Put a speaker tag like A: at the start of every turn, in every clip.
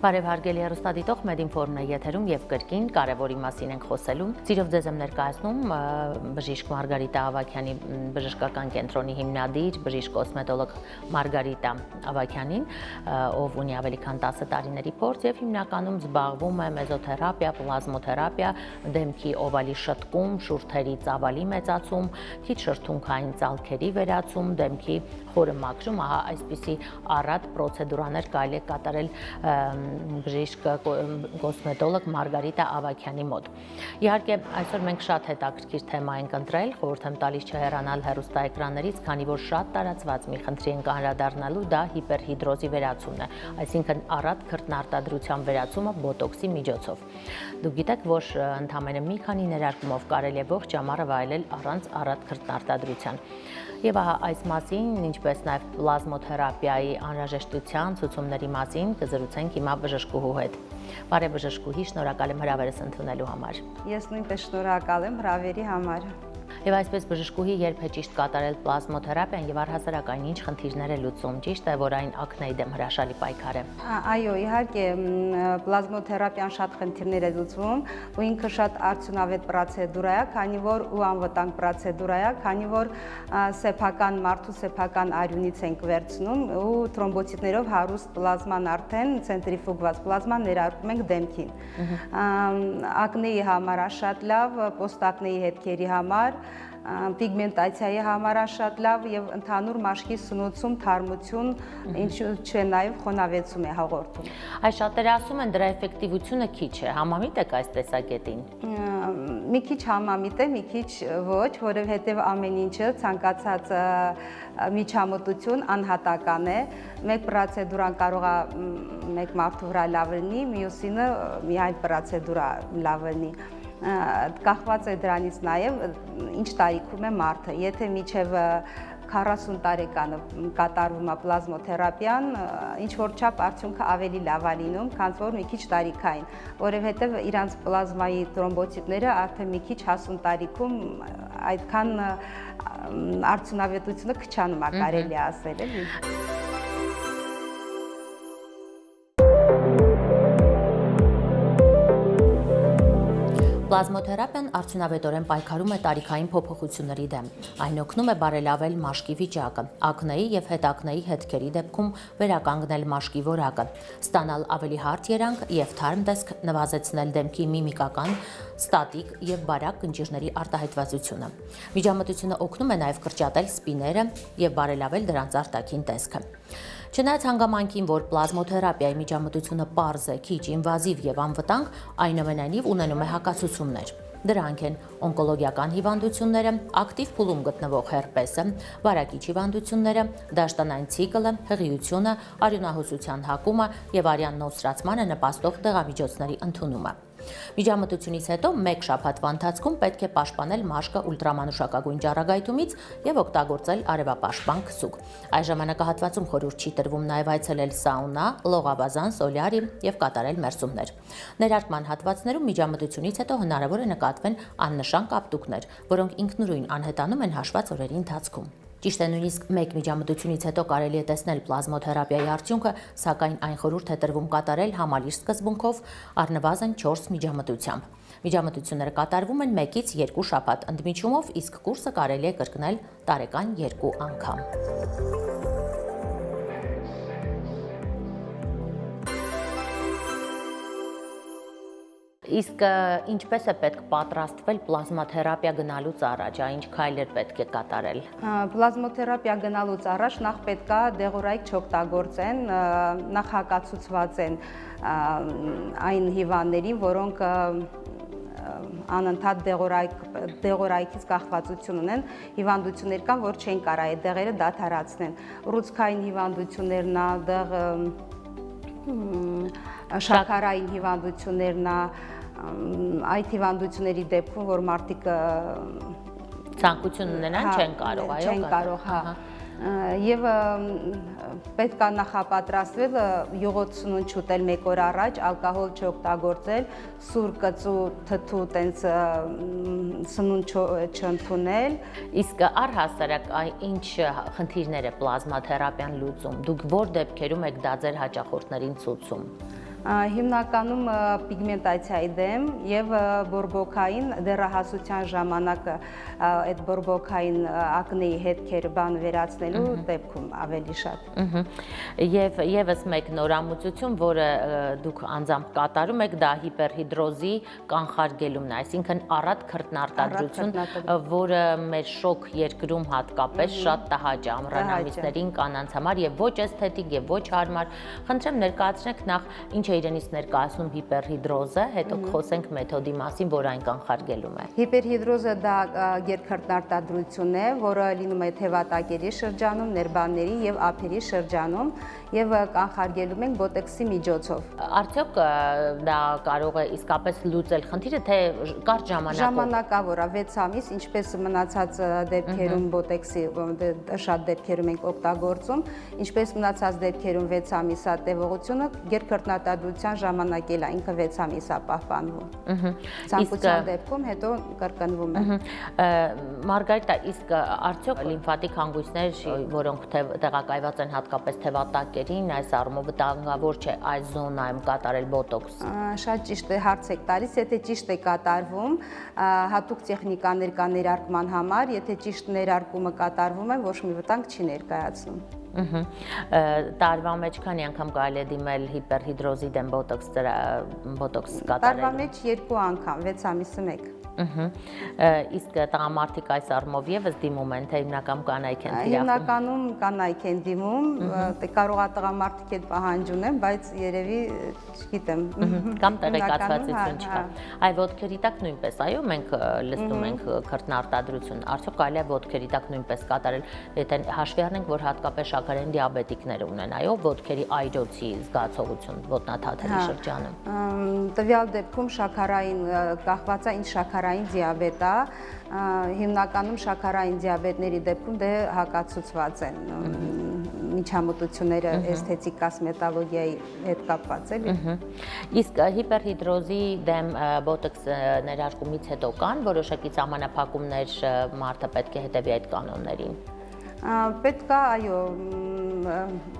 A: Բարև հարգելի հեռուստադիտող Մեդինֆորումն է եթերում եւ կրկին կարևորի մասին ենք խոսելու։ Սիրով ձեզ եմ ներկայացնում բժիշկ Մարգարիտա Ավագյանի բժշկական կենտրոնի հիմնադիր, բժիշկ կոսմետոլոգ Մարգարիտա Ավագյանին, ով ունի ավելի քան 10 տարիների փորձ եւ հիմնականում զբաղվում է մեզոթերապիա, պլազմոթերապիա, դեմքի օվալի շտկում, շուրթերի ծավալի մեծացում, քիչ շրթունքային ծալքերի վերացում, դեմքի խորը մաքրում, ահա այսպիսի առատ պրոցեդուրաներ կարելի է կատարել բժիշկ կոսմետոլոգ Մարգարիտա Ավագյանի մոտ։ Իհարկե, այսօր մենք շատ հետաքրքիր թեմա ենք ընտրել, խորհուրդ եմ տալիս չհեռանալ հեռուստաէկրաններից, քանի որ շատ տարածված մի խնդրի ենք անդրադառնալու, դա հիպերհիդրոզի վերացումն է, այսինքն առատ քրտնարտադրության վերացումը բոտոքսի միջոցով։ Դուք գիտեք, որ ընդամենը մի քանի ներարկումով կարելի է ողջ ամառը վայելել առանց առատ քրտնարտադրության։ Եվ ահա այս մասին, ինչպես նաև պլազմոթերապիայի անհրաժեշտության ցուցումների մասին կզրուցենք հիմա բժշկուհու հետ։ Բարև բժշկուհի, շնորհակալ եմ հրավերս ընդունելու համար։
B: Ես նույնպես շնորհակալ եմ հրավերի համար։
A: Եվ այսպես բժշկուհի երբ է ճիշտ կատարել պլազմոթերապիան եւ առհասարակ այն ինչ խնդիրներ է լուծում, ճիշտ է, որ այն ակնեի դեմ հրաշալի պայքար է։
B: Այո, իհարկե պլազմոթերապիան շատ խնդիրներ է լուծում, ու ինքը շատ արդյունավետ պրոցեդուրա է, քանի որ ու անվտանգ պրոցեդուրա է, քանի որ սեփական մարդու սեփական արյունից ենք վերցնում ու թրոմբոցիտներով հարուստ պլազման արդեն ցենտրիֆուգված պլազման ներարկում ենք դեմքին։ Ակնեի համար շատ լավ, պոստակնեի հետքերի համար, պիգմենտացիայի համար շատ լավ եւ ընդհանուր մաշկի սնուցում, թարմություն, ինչու՞ չէ նաեւ խոնավեցում է հաղորդում։
A: Այս շատերը ասում են դրա էֆեկտիվությունը քիչ է, համամիտ եք այս տեսակետին։
B: Մի քիչ համամիտ է, մի քիչ ոչ, որովհետեւ ամեն ինչը ցանկացած միջամտություն անհատական է։ Մեկ պրոցեդուրան կարող է մեկ մարդու վրա լավ լինի, մյուսինը միայն պրոցեդուրա լավ լինի։ Կախված է դրանից նաև ինչ տարիքում է մարդը։ Եթե մինչև 40 տարեկանը կատարվում է պլազմոթերապիան, ինչ որ չափ արդյունքը ավելի լավ է լինում, քան որ մի քիչ տարիքային, որովհետև իրանց պլազմայի թրոմբոցիտները արդեն մի քիչ հասուն տարիքում այդքան արդյունավետությունը քչանում է, կարելի է ասել, էլի։
A: Պլազմոթերապիան արդյունավետորեն պայքարում է տարիքային փոփոխությունների դեմ։ Այն օգնում է բարելավել մաշկի վիճակը, ակնեի եւ հետակնեի հետքերի դեպքում վերականգնել մաշկի որակը, ստանալ ավելի հարթ երանգ եւ թարմ տեսք, նվազեցնել դեմքի միմիկական, ստատիկ եւ բարակ կնճիռների արտահայտվածությունը։ Միջամտությունը օգնում է նաեւ կրճատել սպիները եւ բարելավել դրանց արտաքին տեսքը։ Չնայած հանգամանքին, որ պլազմոթերապիայի միջամտությունը պարզ է, քիչ ինվազիվ եւ անվտանգ, այնուամենայնիվ ունենում է հակասություններ։ Դրանք են օնկոլոգիական հիվանդությունները, ակտիվ փուլում գտնվող հերպեսը, վարակիչ հիվանդությունները, դաշտանային ցիկլը, հղիությունը, արյունահոսության հակումը եւ արյան նոսրացմանը նպաստող դեղամիջոցների ընդունումը։ Միջամտությունից հետո մեկ շաբաթվա ընթացքում պետք է պաշտպանել մաշկը ուլտրամանուշակագույն ճառագայթումից եւ օգտագործել արևապաշտպան քսուկ։ Այս ժամանակահատվածում խորհուրդ չի տրվում նաեւ այցելել սաունա, լողավազան, սոլյարի եւ կատարել մերսումներ։ Ներարկման հատվածներում միջամտությունից հետո հնարավոր է նկատվեն աննշան կապտուկներ, որոնք ինքնուրույն անհետանում են հաշված օրերի ընթացքում։ Ճիշտ է, նույնիսկ մեկ միջամտությունից հետո կարելի է տեսնել պլազմոթերապիայի արդյունքը, սակայն այն խորհուրդ է տրվում կատարել համալիր սկզբունքով առնվազն 4 միջամտությամբ։ Միջամտությունները կատարվում են 1-ից 2 շաբաթ ընդմիջումով, իսկ կուրսը կարելի է կրկնել տարեկան 2 անգամ։ Իսկ ինչպես է պետք պատրաստվել պլազմոթերապիա գնալուց առաջ, ինչ քայլեր պետք է կատարել։
B: Պլազմոթերապիա գնալուց առաջ նախ պետք է դեղորայք չօգտագործեն, նախ հակացուցված են այն հիվանդներին, որոնք անընդհատ դեղորայքից կախվածություն ունեն, հիվանդություններ կան, որ չեն կարող այդ դեղերը դադարեցնել։ Ուռուցքային հիվանդություններն շաքարային հիվանդություններն այդ հիվանդությունների դեպքում, որ մարդիկ
A: ցանկություն ունենան, չեն կարող, այո,
B: չեն կարող, հա։ Եվ պետք է նախապատրաստվել յուղոտ սնունդ չուտել 1 օր առաջ, ալկոհոլ չօգտագործել, սուր կծու թթու տենց սնունդ չընդունել։
A: Իսկ առհասարակ ինչ խնդիրներ է պլազմոթերապիան լուծում։ Դուք որ դեպքերում եք դա ձեր հաճախորդներին ցուցում։
B: Հիմնականում պիգմենտացիայի դեմ եւ բորբոքային դեռահասության ժամանակ այդ բորբոքային ակնեի հետքերը բան վերացնելու դեպքում ավելի շատ։
A: Եվ եւս մեկ նորամուծություն, որը դուք անձամբ կատարում եք, դա հիպերհիդրոզի կանխարգելումն է, այսինքն առատ քրտնարտադրություն, որը մեր շոկ երկրում հատկապես շատ տհաճ է ամռան ամիսներին կանանց համար եւ ոչ էսթետիկ եւ ոչ հարմար։ Խնդրեմ ներկայացնեք նախ ինչ է իրենից ներկայացնում հիպերհիդրոզը, հետո խոսենք մեթոդի մասին, որ այն կանխարգելում է։
B: Հիպերհիդրոզը դա երկրտնարտադրություն է, որը լինում է թևատակերի շրջանում, ներբանների եւ ափերի շրջանում եւ կանխարգելում ենք բոտեքսի միջոցով։
A: Արդյոք դա կարող է իսկապես լուծել խնդիրը, թե կարճ ժամանակով։
B: Ժամանակավոր է 6 ամիս, ինչպես մնացած դեպքերում բոտեքսի շատ դեպքերում ենք օգտագործում, ինչպես մնացած դեպքերում 6 ամիսա տևողությունը երկրտնարտադրության ժամանակ էլ ինքը 6 ամիս է պահպանվում։ Ցանկության դեպքում հետո կրկնվում է։
A: Մարգարիտա, իսկ արդյոք լիմֆատիկ հանգույցներ, որոնք տեղակայված են հատկապես թևատակերին, այս առումով վտանգավոր չէ այս զոնայում կատարել բոտոքս։
B: Շատ ճիշտ է հարց եք տալիս, եթե ճիշտ է կատարվում, հատուկ տեխնիկաներ կա ներարկման համար, եթե ճիշտ ներարկումը կատարվում է, ոչ մի վտանգ չի ներկայացնում։
A: Տարվա մեջ քանի անգամ կարելի է դիմել հիպերհիդրոզի դեմ բոտոքս կատարելու։
B: Տարվա մեջ 2 անգամ, 6 ամիսը 1։
A: Իսկ տղամարդիկ այս առումով եւս դիմում են, թե հիմնականում կանայք են թիրախում։
B: Հիմնականում կանայք են դիմում, կարող է տղամարդիկ էլ պահանջ ունեն, բայց երևի չգիտեմ։
A: Կամ տեղեկացվածություն չկա։ Այ ոտքերի տակ նույնպես, այո, մենք լսում ենք քրտնարտադրություն։ Արդյոք կարելի է ոտքերի տակ նույնպես կատարել, եթե հաշվի առնենք, որ հատկապես շաքարային դիաբետիկները ունեն, այո, ոտքերի այրոցի զգացողություն ոտնաթաթերի շրջանում։
B: Տվյալ դեպքում շաքարային կախված է ինչ շաքարային դիաբետ է, հիմնականում շաքարային դիաբետների դեպքում դե հակացուցված են միջամտությունները էսթետիկ կոսմետոլոգիայի հետ կապված էլի։
A: Իսկ հիպերհիդրոզի դեմ բոտոքս ներարկումից հետո կան որոշակի սահմանափակումներ, մարդը պետք է հետևի այդ կանոններին։
B: Պետք է, այո,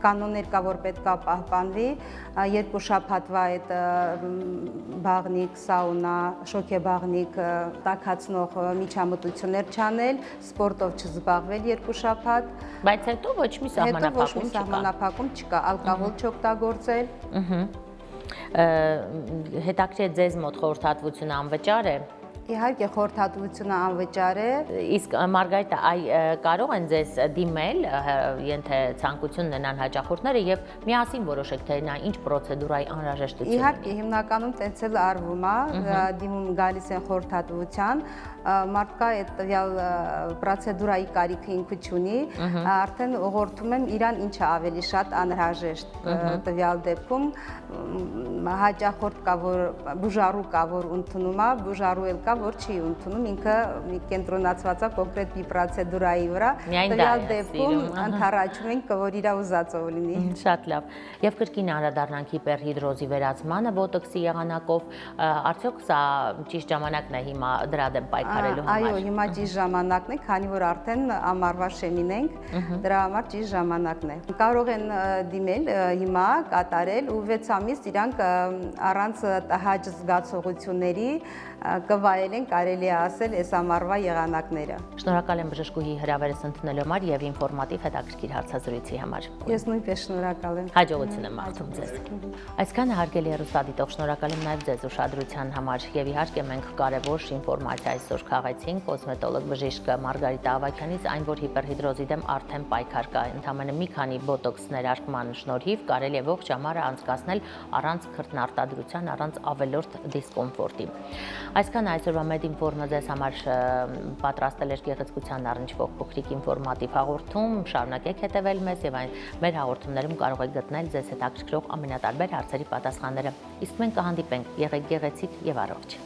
B: կանոններ կա, որ պետք է պահպանվի, 2 շաբաթվա այդ բաղնիկ, սաունա, շոկեբաղնիկ, տաքացնող միջամտություններ չանել, սպորտով չզբաղվել 2 շաբաթ։
A: Բայց հետո ոչ մի
B: սահմանափակում չկա, ալկոհոլ չօգտագործել։
A: Հետաքրքիր է ձեզ մոտ խորհրդատվությունը անվճար է։
B: Իհարկե խորհրդատվությունը անվճար է։
A: Իսկ Մարգարիտա, կարող են ձեզ դիմել, ենթե ցանկություն ունենան հաճախորդները եւ միասին որոշեք, թե նա ինչ պրոցեդուրայի անհրաժեշտություն ունի։
B: Իհարկե հիմնականում տենց էլ արվում է, դիմում գալիս են խորհրդատվության, մարդկա այդ տվյալ պրոցեդուրայի կարիքը ինքը չունի, արդեն ուղղորդում եմ իրան ինչը ավելի շատ անհրաժեշտ տվյալ դեպքում հաճախորդ կա, որ բուժարու կա, որ ընդունում է, բուժարու էլ կա, որ չի ընդունում, ինքը կենտրոնացված է կոնկրետ մի պրոցեդուրայի վրա, տվյալ դեպքում ընդառաջում ենք, որ իր ուզածով լինի։
A: Շատ լավ։ Եվ կրկին անդրադառնանք հիպերհիդրոզի վերացմանը բոտոքսի եղանակով, արդյոք սա ճիշտ ժամանակն է հիմա դրա դեմ պայքարելու համար։
B: Այո, հիմա ճիշտ ժամանակն է, քանի որ արդեն ամառվա շեմին ենք, դրա համար ճիշտ ժամանակն է։ Կարող են դիմել հիմա կատարել ու 6 ամիս իրանք առանց տհաճ զգացողությունների կվայելեն, կարելի է ասել, այս ամառվա եղանակները։
A: Շնորհակալ եմ բժշկուհի հրավերս ընդունելու համար եւ ինֆորմատիվ հետաքրքիր հարցազրույցի համար։
B: Ես նույնպես շնորհակալ եմ։
A: Հաջողություն եմ մաղթում ձեզ։ Այսքանը հարգելի հեռուստադիտող, շնորհակալ եմ նաեւ ձեզ ուշադրության համար եւ իհարկե մենք կարեւոր ինֆորմացիա այսօր քաղեցինք կոսմետոլոգ բժիշկ Մարգարիտա Ավագյանից, այն որ հիպերհիդրոզի դեմ արդեն պայքար կա, ընդամենը մի քանի բոտոքս ներարկման շնորհիվ կարելի է ողջ ամառը անցկացնել առանց քրտնարտադրության, առանց ավելորդ դիսկոմֆորտի։ Այսքան այսօրվա Մեդինֆորմը ձեզ համար պատրաստել էր գեղեցկության առնչվող փոքրիկ ինֆորմատիվ հաղորդում, շարունակեք հետևել մեզ եւ մեր հաղորդումներում կարող եք գտնել ձեզ հետաքրքրող ամենատարբեր հարցերի պատասխանները։ Իսկ մենք կհանդիպենք, եղեք գեղեցիկ եւ առողջ։